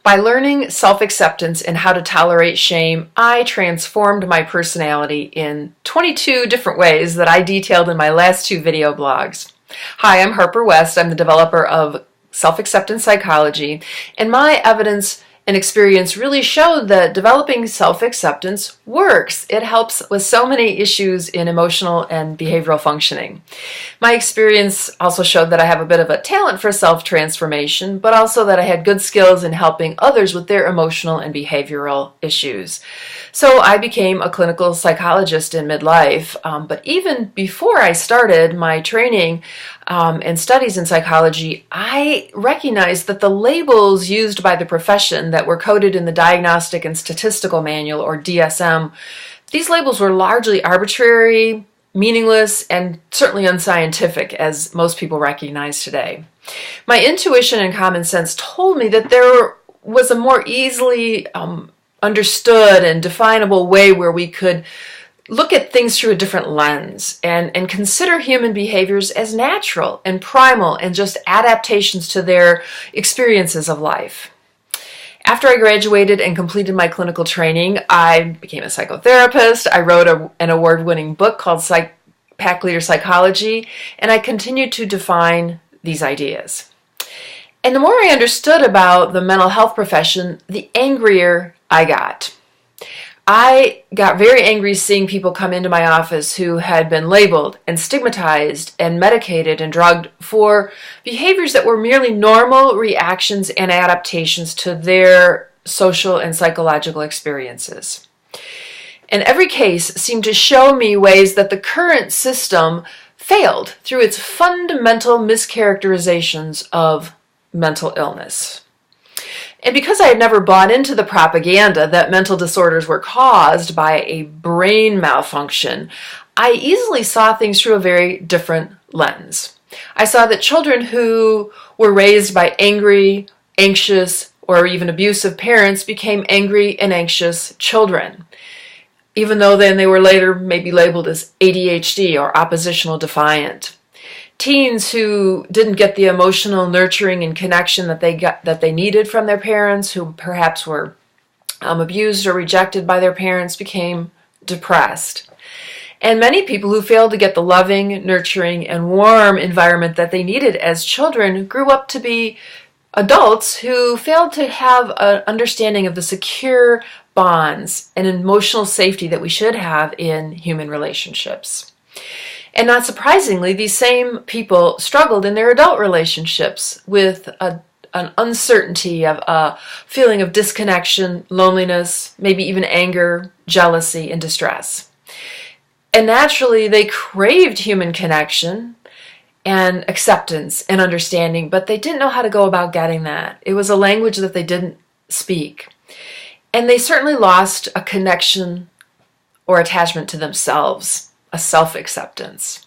By learning self-acceptance and how to tolerate shame, I transformed my personality in 22 different ways that I detailed in my last 2 video blogs. Hi, I'm Harper West. I'm the developer of self-acceptance psychology, and my evidence and experience really showed that developing self-acceptance works. It helps with so many issues in emotional and behavioral functioning. My experience also showed that I have a bit of a talent for self-transformation, but also that I had good skills in helping others with their emotional and behavioral issues. So I became a clinical psychologist in midlife, but even before I started my training and studies in psychology, I recognized that the labels used by the profession that were coded in the Diagnostic and Statistical Manual, or DSM, these labels were largely arbitrary, meaningless, and certainly unscientific, as most people recognize today. My intuition and common sense told me that there was a more easily understood and definable way where we could look at things through a different lens and consider human behaviors as natural and primal and just adaptations to their experiences of life. After I graduated and completed my clinical training, I became a psychotherapist. I wrote an award-winning book called Pack Leader Psychology, and I continued to define these ideas. And the more I understood about the mental health profession, the angrier I got. I got very angry seeing people come into my office who had been labeled and stigmatized and medicated and drugged for behaviors that were merely normal reactions and adaptations to their social and psychological experiences. And every case seemed to show me ways that the current system failed through its fundamental mischaracterizations of mental illness. And because I had never bought into the propaganda that mental disorders were caused by a brain malfunction, I easily saw things through a very different lens. I saw that children who were raised by angry, anxious, or even abusive parents became angry and anxious children, even though then they were later maybe labeled as ADHD or oppositional defiant. Teens who didn't get the emotional nurturing and connection that they needed from their parents, who perhaps were abused or rejected by their parents, became depressed. And many people who failed to get the loving, nurturing, and warm environment that they needed as children grew up to be adults who failed to have an understanding of the secure bonds and emotional safety that we should have in human relationships. And not surprisingly, these same people struggled in their adult relationships with an uncertainty, of a feeling of disconnection, loneliness, maybe even anger, jealousy, and distress. And naturally, they craved human connection and acceptance and understanding, but they didn't know how to go about getting that. It was a language that they didn't speak. And they certainly lost a connection or attachment to themselves, a self-acceptance.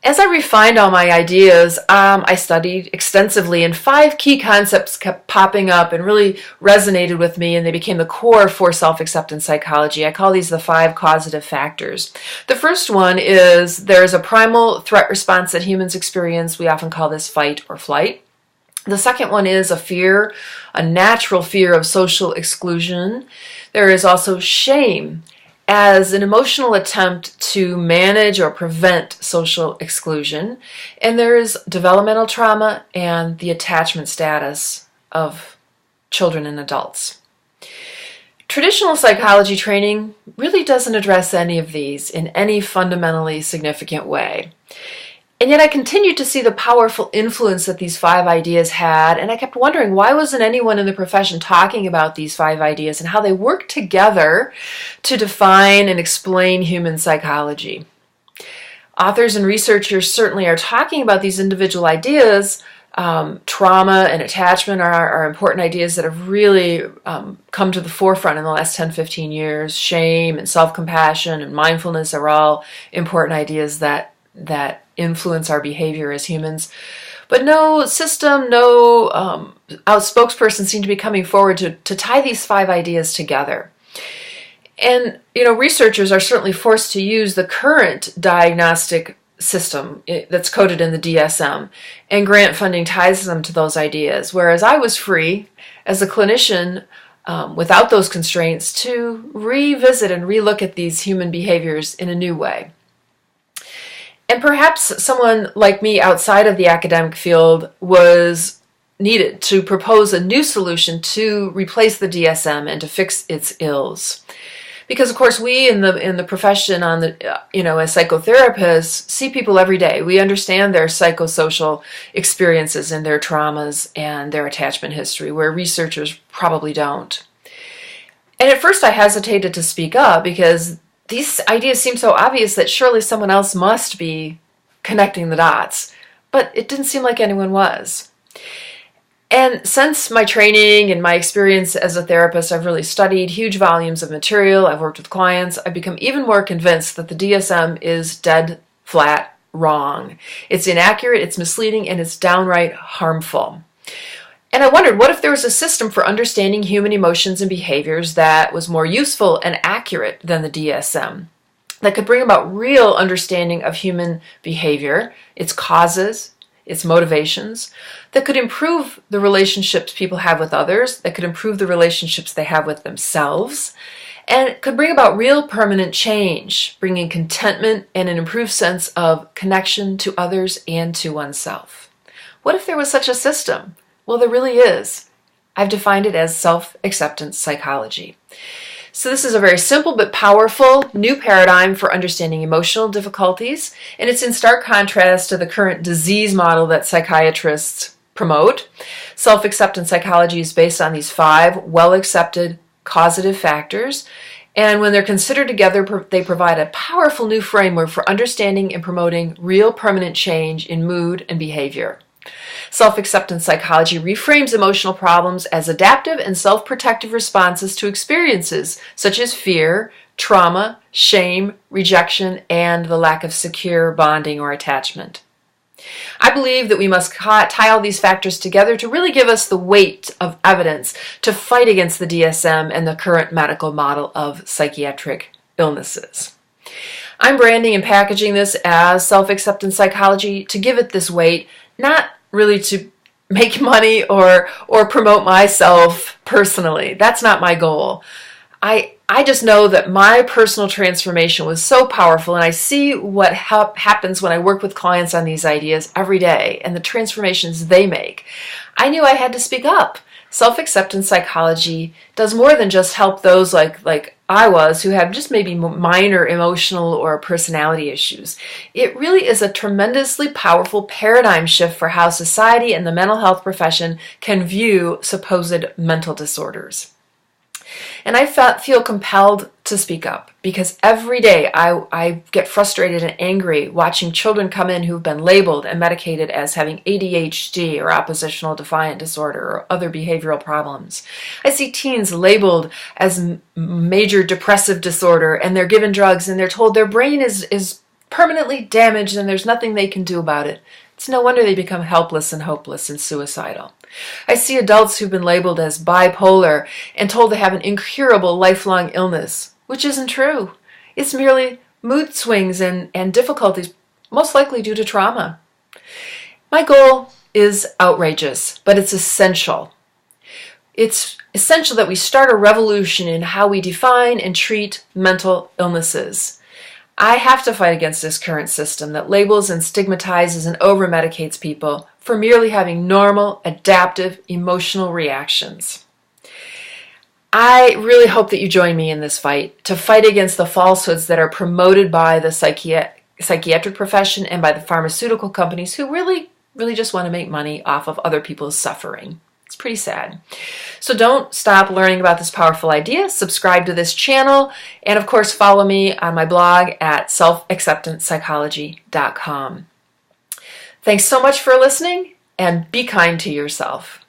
As I refined all my ideas, I studied extensively, and 5 key concepts kept popping up and really resonated with me, and they became the core for self-acceptance psychology. I call these the 5 causative factors. The first one is there is a primal threat response that humans experience. We often call this fight or flight. The second one is a fear, a natural fear of social exclusion. There is also shame, as an emotional attempt to manage or prevent social exclusion. And there is developmental trauma and the attachment status of children and adults. Traditional psychology training really doesn't address any of these in any fundamentally significant way. And yet I continued to see the powerful influence that these 5 ideas had, and I kept wondering, why wasn't anyone in the profession talking about these 5 ideas and how they work together to define and explain human psychology? Authors and researchers certainly are talking about these individual ideas. Trauma and attachment are important ideas that have really come to the forefront in the last 10-15 years. Shame and self-compassion and mindfulness are all important ideas that influence our behavior as humans. But no system, no spokesperson seemed to be coming forward to tie these 5 ideas together. And, researchers are certainly forced to use the current diagnostic system that's coded in the DSM, and grant funding ties them to those ideas, whereas I was free as a clinician without those constraints to revisit and relook at these human behaviors in a new way. And perhaps someone like me outside of the academic field was needed to propose a new solution to replace the DSM and to fix its ills. Because of course we in the profession as psychotherapists see people every day. We understand their psychosocial experiences and their traumas and their attachment history, where researchers probably don't. And at first I hesitated to speak up because these ideas seem so obvious that surely someone else must be connecting the dots. But it didn't seem like anyone was. And since my training and my experience as a therapist, I've really studied huge volumes of material. I've worked with clients. I've become even more convinced that the DSM is dead flat wrong. It's inaccurate, it's misleading, and it's downright harmful. And I wondered, what if there was a system for understanding human emotions and behaviors that was more useful and accurate than the DSM, that could bring about real understanding of human behavior, its causes, its motivations, that could improve the relationships people have with others, that could improve the relationships they have with themselves, and could bring about real permanent change, bringing contentment and an improved sense of connection to others and to oneself. What if there was such a system? Well, there really is. I've defined it as self-acceptance psychology. So this is a very simple but powerful new paradigm for understanding emotional difficulties, and it's in stark contrast to the current disease model that psychiatrists promote. Self-acceptance psychology is based on these 5 well-accepted causative factors, and when they're considered together, they provide a powerful new framework for understanding and promoting real permanent change in mood and behavior. Self-acceptance psychology reframes emotional problems as adaptive and self-protective responses to experiences such as fear, trauma, shame, rejection, and the lack of secure bonding or attachment. I believe that we must tie all these factors together to really give us the weight of evidence to fight against the DSM and the current medical model of psychiatric illnesses. I'm branding and packaging this as self-acceptance psychology to give it this weight, not really to make money or promote myself personally. That's not my goal. I just know that my personal transformation was so powerful, and I see what happens when I work with clients on these ideas every day and the transformations they make. I knew I had to speak up. Self-acceptance psychology does more than just help those like I was who have just maybe minor emotional or personality issues. It really is a tremendously powerful paradigm shift for how society and the mental health profession can view supposed mental disorders. And I feel compelled to speak up because every day I get frustrated and angry watching children come in who've been labeled and medicated as having ADHD or oppositional defiant disorder or other behavioral problems. I see teens labeled as major depressive disorder, and they're given drugs and they're told their brain is permanently damaged and there's nothing they can do about it. It's no wonder they become helpless and hopeless and suicidal. I see adults who've been labeled as bipolar and told to have an incurable lifelong illness, which isn't true. It's merely mood swings and difficulties, most likely due to trauma. My goal is outrageous, but it's essential. It's essential that we start a revolution in how we define and treat mental illnesses. I have to fight against this current system that labels and stigmatizes and over-medicates people for merely having normal, adaptive, emotional reactions. I really hope that you join me in this fight to fight against the falsehoods that are promoted by the psychiatric profession and by the pharmaceutical companies who really just want to make money off of other people's suffering. It's pretty sad. So don't stop learning about this powerful idea. Subscribe to this channel, and of course follow me on my blog at selfacceptancepsychology.com. Thanks so much for listening, and be kind to yourself.